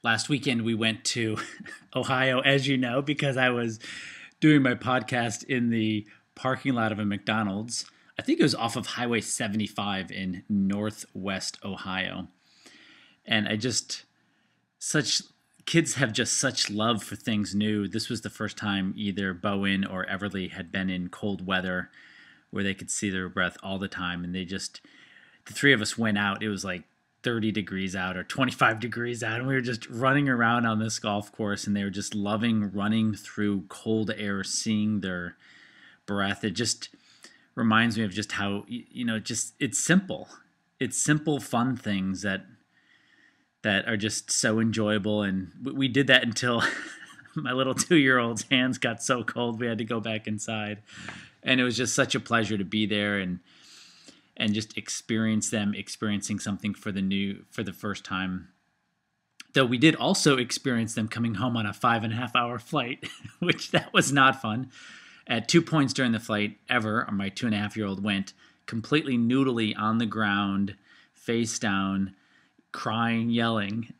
Last weekend we went to Ohio, as you know, because I was doing my podcast in the parking lot of a McDonald's. I think it was off of Highway 75 in Northwest Ohio. And such kids have just such love for things new. This was the first time either Bowen or Everly had been in cold weather where they could see their breath all the time. And the three of us went out. It was like 30 degrees out or 25 degrees out, and we were just running around on this golf course, and they were just loving running through cold air, seeing their breath. It just reminds me of just how, just it's simple. It's simple, fun things that are just so enjoyable. And we did that until my little 2-year-old's hands got so cold we had to go back inside. And it was just such a pleasure to be there and just experience them experiencing something for the first time. Though we did also experience them coming home on a 5.5-hour flight, which that was not fun. At 2 points during the flight ever, my 2.5-year-old went completely noodly on the ground, face down, crying, yelling,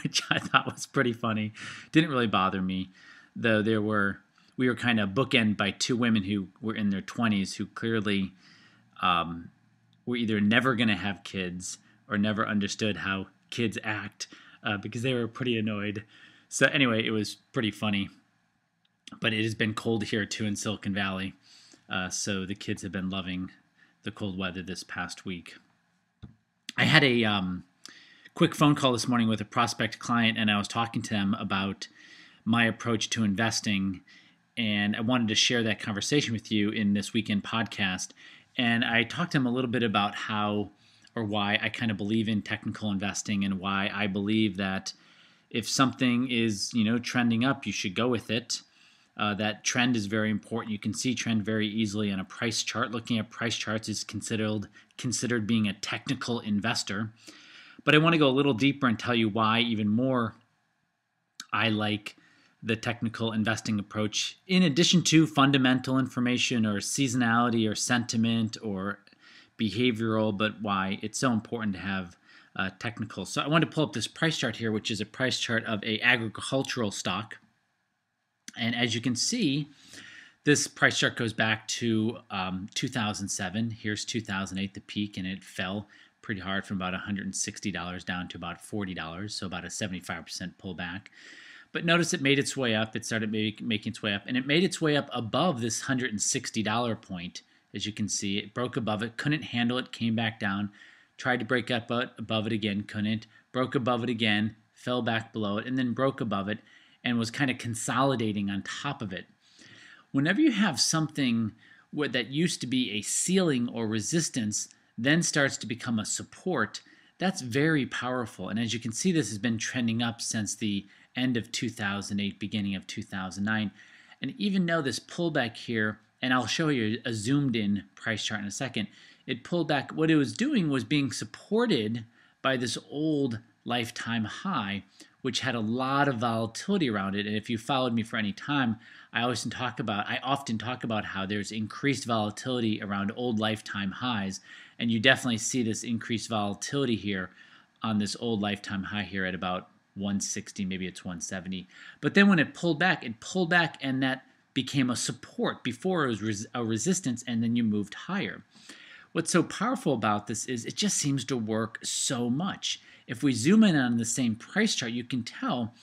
which I thought was pretty funny. Didn't really bother me, though we were kind of bookended by two women who were in their 20s who clearly were either never going to have kids or never understood how kids act because they were pretty annoyed. So anyway, it was pretty funny. But it has been cold here too in Silicon Valley. So the kids have been loving the cold weather this past week. I had a quick phone call this morning with a prospect client, and I was talking to them about my approach to investing. And I wanted to share that conversation with you in this weekend podcast. And I talked to him a little bit about how or why I kind of believe in technical investing and why I believe that if something is, trending up, you should go with it. That trend is very important. You can see trend very easily on a price chart. Looking at price charts is considered being a technical investor. But I want to go a little deeper and tell you why even more I like the technical investing approach, in addition to fundamental information or seasonality or sentiment or behavioral, but why it's so important to have technical. So I want to pull up this price chart here, which is a price chart of a agricultural stock. And as you can see, this price chart goes back to 2007. Here's 2008, the peak, and it fell pretty hard from about $160 down to about $40, so about a 75% pullback. But notice it made its way up. It started making its way up, and it made its way up above this $160 point. As you can see, it broke above it, couldn't handle it, came back down, tried to break up above it again, couldn't, broke above it again, fell back below it, and then broke above it, and was kind of consolidating on top of it. Whenever you have something that used to be a ceiling or resistance, then starts to become a support, that's very powerful. And as you can see, this has been trending up since the end of 2008, beginning of 2009. And even though this pullback here, and I'll show you a zoomed in price chart in a second, it pulled back. What it was doing was being supported by this old lifetime high, which had a lot of volatility around it. And if you followed me for any time, I often talk about how there's increased volatility around old lifetime highs. And you definitely see this increased volatility here on this old lifetime high here at about 160, maybe it's 170. But then when it pulled back and that became a support. Before it was a resistance, and then you moved higher. What's so powerful about this is it just seems to work so much. If we zoom in on the same price chart, you can tell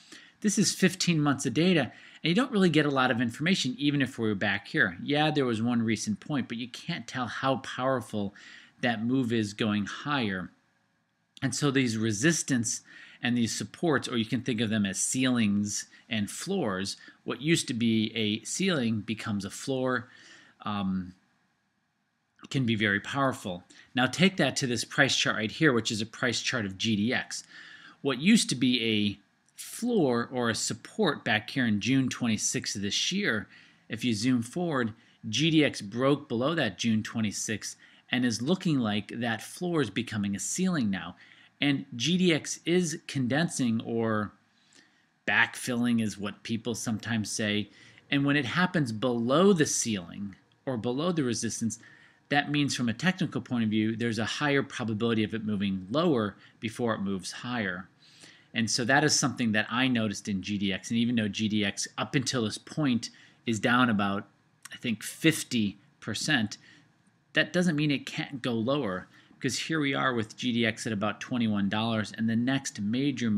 this is 15 months of data, and you don't really get a lot of information even if we were back here. Yeah, there was one recent point, but you can't tell how powerful that move is going higher. And so these resistance and these supports, or you can think of them as ceilings and floors, what used to be a ceiling becomes a floor, can be very powerful. Now take that to this price chart right here, which is a price chart of GDX. What used to be a floor or a support back here in June 26th of this year, if you zoom forward, GDX broke below that June 26th and is looking like that floor is becoming a ceiling now. And GDX is condensing, or backfilling is what people sometimes say. And when it happens below the ceiling or below the resistance, that means from a technical point of view, there's a higher probability of it moving lower before it moves higher. And so that is something that I noticed in GDX. And even though GDX up until this point is down about, I think, 50%, that doesn't mean it can't go lower, because here we are with GDX at about $21, and the next major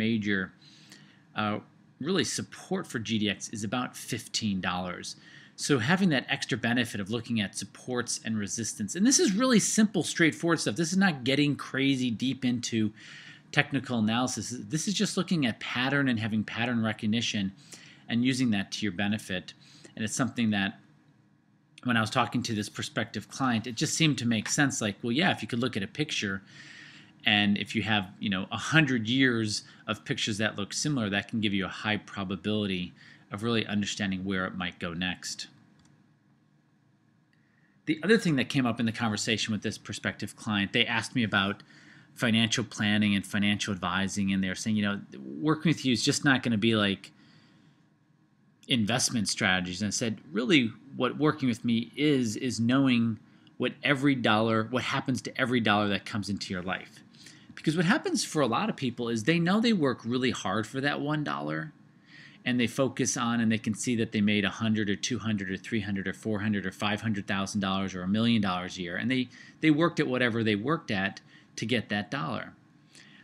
really support for GDX is about $15. So having that extra benefit of looking at supports and resistance, and this is really simple, straightforward stuff. This is not getting crazy deep into technical analysis. This is just looking at pattern and having pattern recognition and using that to your benefit. And it's something that when I was talking to this prospective client, it just seemed to make sense. Like, well, yeah, if you could look at a picture, and if you have 100 years of pictures that look similar, that can give you a high probability of really understanding where it might go next. The other thing that came up in the conversation with this prospective client, they asked me about financial planning and financial advising, and they're saying, working with you is just not going to be like investment strategies. And I said, really, what working with me is knowing what happens to every dollar that comes into your life. Because what happens for a lot of people is they know they work really hard for that $1, and they focus on, and they can see that they made $100 or $200 or $300 or $400 or $500,000 or $1 million a year, and they worked at whatever they worked at to get that dollar.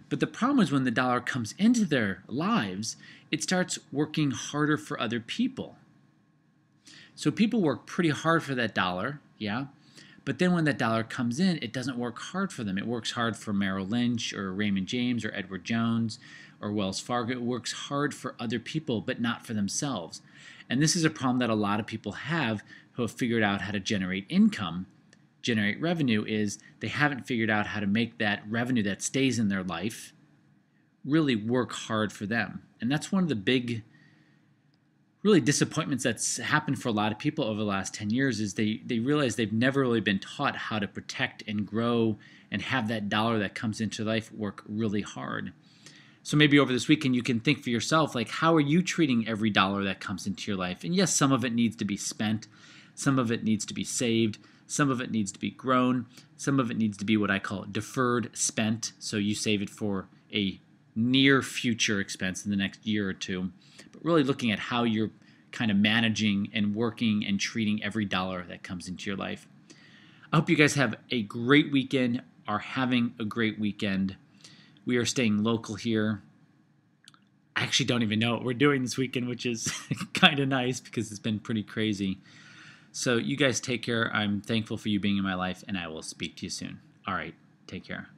But the problem is when the dollar comes into their lives, it starts working harder for other people. So people work pretty hard for that dollar, yeah. But then when that dollar comes in, it doesn't work hard for them. It works hard for Merrill Lynch or Raymond James or Edward Jones or Wells Fargo. It works hard for other people, but not for themselves. And this is a problem that a lot of people have who have figured out how to generate income, generate revenue, is they haven't figured out how to make that revenue that stays in their life really work hard for them. And that's one of the big really disappointments that's happened for a lot of people over the last 10 years is they realize they've never really been taught how to protect and grow and have that dollar that comes into life work really hard. So maybe over this weekend you can think for yourself, like, how are you treating every dollar that comes into your life? And yes, some of it needs to be spent, some of it needs to be saved, some of it needs to be grown, some of it needs to be what I call deferred spent, so you save it for a near future expense in the next year or two. But really looking at how you're kind of managing and working and treating every dollar that comes into your life. I hope you guys have a great weekend, are having a great weekend. We are staying local here. I actually don't even know what we're doing this weekend, which is kind of nice because it's been pretty crazy. So you guys take care. I'm thankful for you being in my life, and I will speak to you soon. All right, take care.